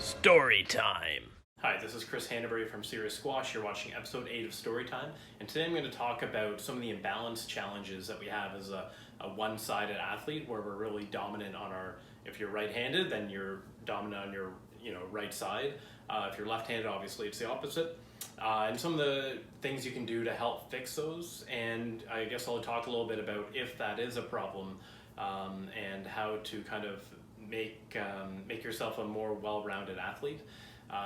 Story time. Hi, this is Chris Hannaberry from Serious Squash. You're watching episode 8 of Storytime, and today I'm going to talk about some of the imbalance challenges that we have as a one-sided athlete, where we're really dominant on our, if you're right-handed, then you're dominant on your right side. If you're left-handed, obviously it's the opposite. And some of the things you can do to help fix those, and I guess I'll talk a little bit about if that is a problem, and how to kind of make yourself a more well-rounded athlete.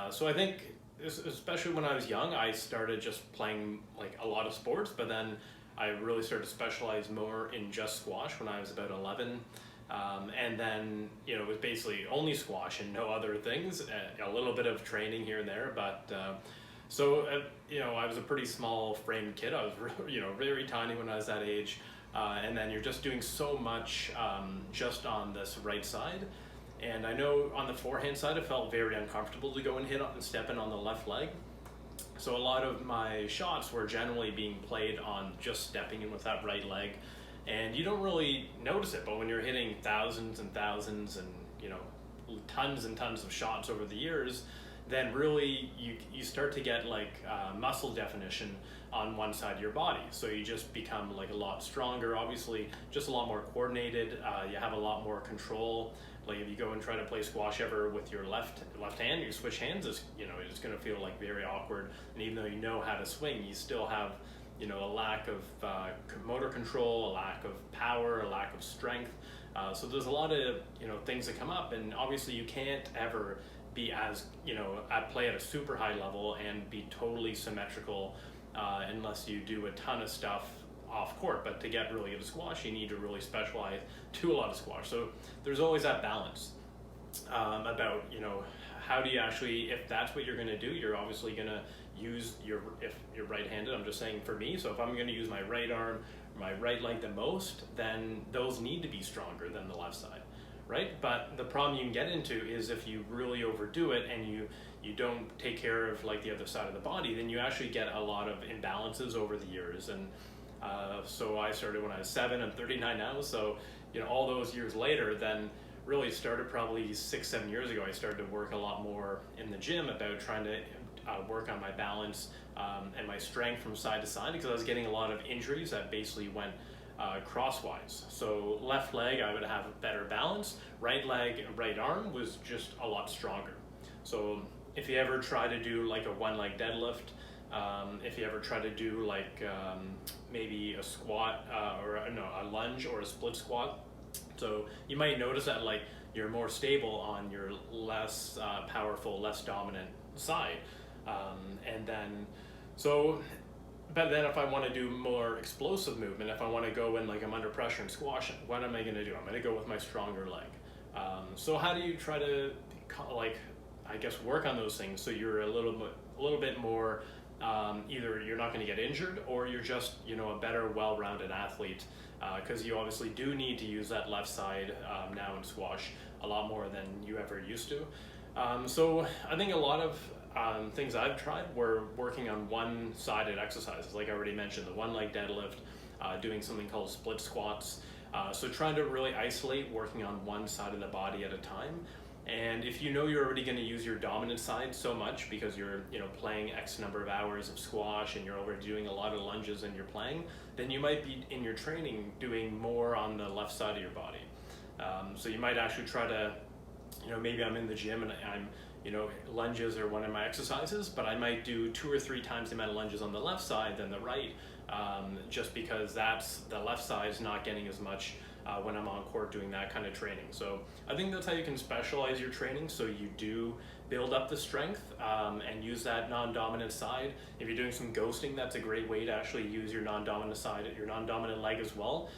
So I think, especially when I was young, I started just playing like a lot of sports, but then I really started to specialize more in just squash when I was about 11. And then, it was basically only squash and no other things, a little bit of training here and there. But I was a pretty small framed kid. I was, very tiny when I was that age. And then you're just doing so much just on this right side. And I know on the forehand side, it felt very uncomfortable to go and hit and step in on the left leg. So a lot of my shots were generally being played on just stepping in with that right leg. And you don't really notice it, but when you're hitting thousands and thousands and, tons and tons of shots over the years, then really you start to get like muscle definition on one side of your body. So you just become like a lot stronger, obviously just a lot more coordinated. You have a lot more control. Like if you go and try to play squash ever with your left hand, you switch hands, it's going to feel like very awkward. And even though you know how to swing, you still have a lack of motor control, a lack of power, a lack of strength. So there's a lot of things that come up, and obviously you can't ever be as play at a super high level and be totally symmetrical unless you do a ton of stuff off court. But to get really good at squash, you need to really specialize to a lot of squash. So there's always that balance about how do you actually, if that's what you're going to do, you're obviously going to use if you're right-handed, I'm just saying for me, so if I'm going to use my right arm, my right leg the most, then those need to be stronger than the left side, right? But the problem you can get into is if you really overdo it and you don't take care of like the other side of the body, then you actually get a lot of imbalances over the years. And so I started when I was 7, I'm 39 now, so all those years later, then really started probably 6-7 years ago, I started to work a lot more in the gym about trying to work on my balance and my strength from side to side, because I was getting a lot of injuries that basically went crosswise. So left leg, I would have a better balance. Right leg, right arm was just a lot stronger. So if you ever try to do like a one leg deadlift, if you ever try to do like maybe a squat a lunge or a split squat, so you might notice that like you're more stable on your less powerful, less dominant side. But then if I want to do more explosive movement, if I want to go in like I'm under pressure in squash, what am I going to do? I'm going to go with my stronger leg. So how do you try to work on those things so you're a little bit more either you're not going to get injured or you're just a better well-rounded athlete, because you obviously do need to use that left side now in squash a lot more than you ever used to. So I think a lot of things I've tried were working on one-sided exercises, like I already mentioned, the one leg deadlift, doing something called split squats. So trying to really isolate, working on one side of the body at a time. And if you're already going to use your dominant side so much because you're playing X number of hours of squash and you're already doing a lot of lunges and you're playing, then you might be in your training doing more on the left side of your body. So you might actually try to, maybe I'm in the gym and I'm lunges are one of my exercises, but I might do 2 or 3 times the amount of lunges on the left side than the right, just because the left side is not getting as much when I'm on court doing that kind of training. So I think that's how you can specialize your training so you do build up the strength and use that non-dominant side. If you're doing some ghosting, that's a great way to actually use your non-dominant side, your non-dominant leg as well,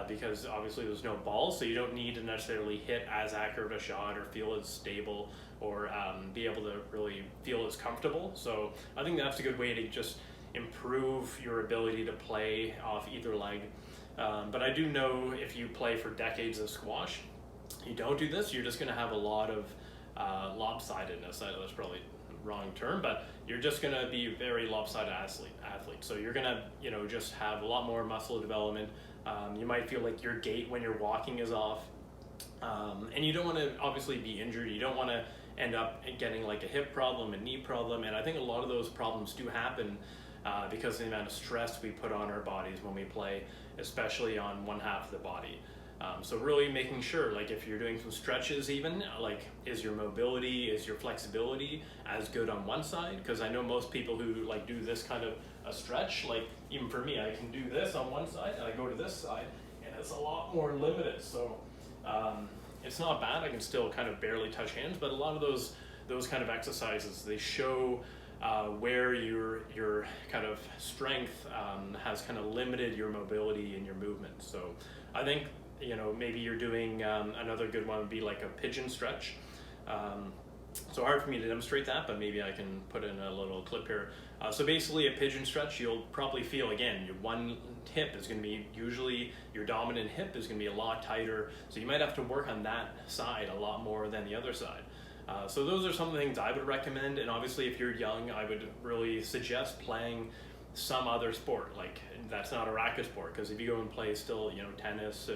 because obviously there's no ball, so you don't need to necessarily hit as accurate a shot or feel as stable or be able to really feel as comfortable. So I think that's a good way to just improve your ability to play off either leg. But I do know if you play for decades of squash, you don't do this, you're just going to have a lot of lopsidedness. I know that's probably the wrong term, but you're just going to be a very lopsided athlete. So you're going to, just have a lot more muscle development. You might feel like your gait when you're walking is off. And you don't want to obviously be injured. You don't want to end up getting like a hip problem, a knee problem, and I think a lot of those problems do happen because of the amount of stress we put on our bodies when we play, especially on one half of the body. So really making sure, like if you're doing some stretches even, like is your mobility, is your flexibility as good on one side? Because I know most people who like do this kind of a stretch, like even for me, I can do this on one side and I go to this side and it's a lot more limited. So it's not bad, I can still kind of barely touch hands, but a lot of those kind of exercises, they show where your kind of strength has kind of limited your mobility and your movement. So I think, you know, maybe you're doing another good one would be like a pigeon stretch. So hard for me to demonstrate that, but maybe I can put in a little clip here. So basically a pigeon stretch, you'll probably feel, again, your one hip is going to be, usually your dominant hip is going to be a lot tighter. So you might have to work on that side a lot more than the other side. So those are some of the things I would recommend. And obviously if you're young, I would really suggest playing some other sport, like that's not a racket sport, because if you go and play still, you know, tennis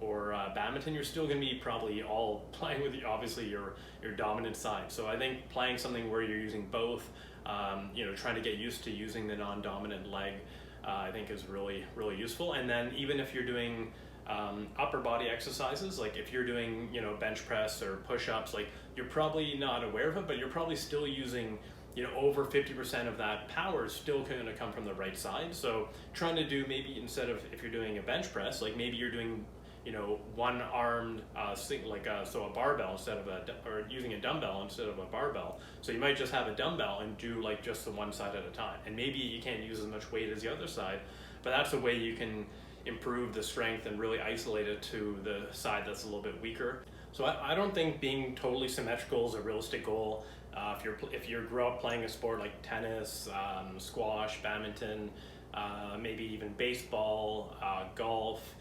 or badminton, you're still going to be probably all playing with obviously your dominant side. So I think playing something where you're using both, you know, trying to get used to using the non-dominant leg, I think is really, really useful. And then even if you're doing upper body exercises, like if you're doing, you know, bench press or push-ups, like you're probably not aware of it, but you're probably still using, you know, over 50% of that power is still going to come from the right side. So trying to do, maybe instead of, if you're doing a bench press, like maybe you're doing, you know, one armed so a barbell instead of or using a dumbbell instead of a barbell. So you might just have a dumbbell and do like just the one side at a time. And maybe you can't use as much weight as the other side, but that's a way you can improve the strength and really isolate it to the side that's a little bit weaker. So I don't think being totally symmetrical is a realistic goal. If you grow up playing a sport like tennis, squash, badminton, maybe even baseball, golf,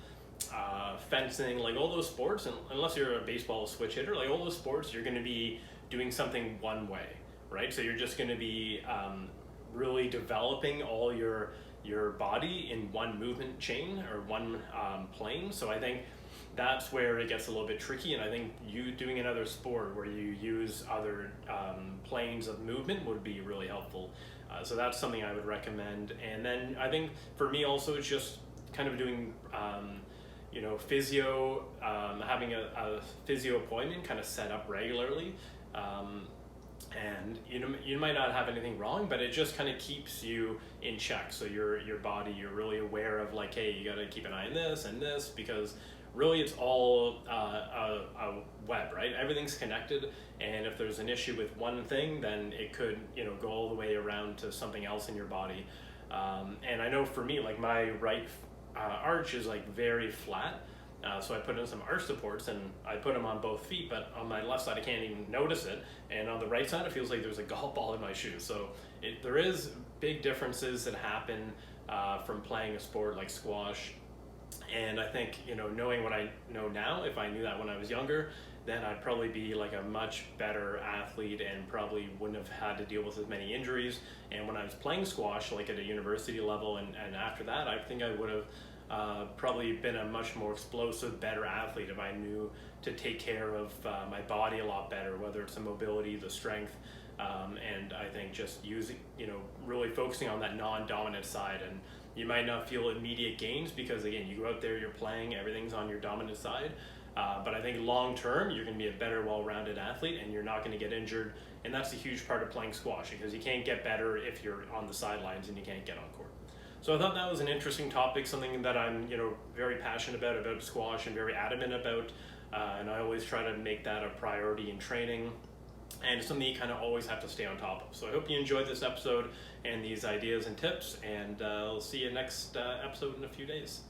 fencing, like all those sports, and unless you're a baseball switch hitter, like all those sports, you're going to be doing something one way, right? So you're just going to be really developing all your body in one movement chain or one plane. So I think that's where it gets a little bit tricky, and I think you doing another sport where you use other planes of movement would be really helpful. So that's something I would recommend. And then I think for me also, it's just kind of doing you know, physio, having a physio appointment kind of set up regularly. And you might not have anything wrong, but it just kind of keeps you in check. So your body, you're really aware of like, hey, you got to keep an eye on this and this, because really it's all a web, right? Everything's connected, and if there's an issue with one thing, then it could, you know, go all the way around to something else in your body. And I know for me, like my right arch is like very flat. So I put in some arch supports and I put them on both feet, but on my left side I can't even notice it, and on the right side it feels like there's a golf ball in my shoe. So there is big differences that happen from playing a sport like squash. And I think, you know, knowing what I know now, if I knew that when I was younger, then I'd probably be like a much better athlete and probably wouldn't have had to deal with as many injuries. And when I was playing squash, like at a university level and after that, I think I would have probably been a much more explosive, better athlete if I knew to take care of my body a lot better, whether it's the mobility, the strength, and I think just using, you know, really focusing on that non-dominant side. And you might not feel immediate gains because, again, you go out there, you're playing, everything's on your dominant side. But I think long term, you're going to be a better, well-rounded athlete, and you're not going to get injured. And that's a huge part of playing squash, because you can't get better if you're on the sidelines and you can't get on court. So I thought that was an interesting topic, something that I'm, you know, very passionate about squash and very adamant about. And I always try to make that a priority in training, and something you kind of always have to stay on top of. So I hope you enjoyed this episode and these ideas and tips, and I'll see you next episode in a few days.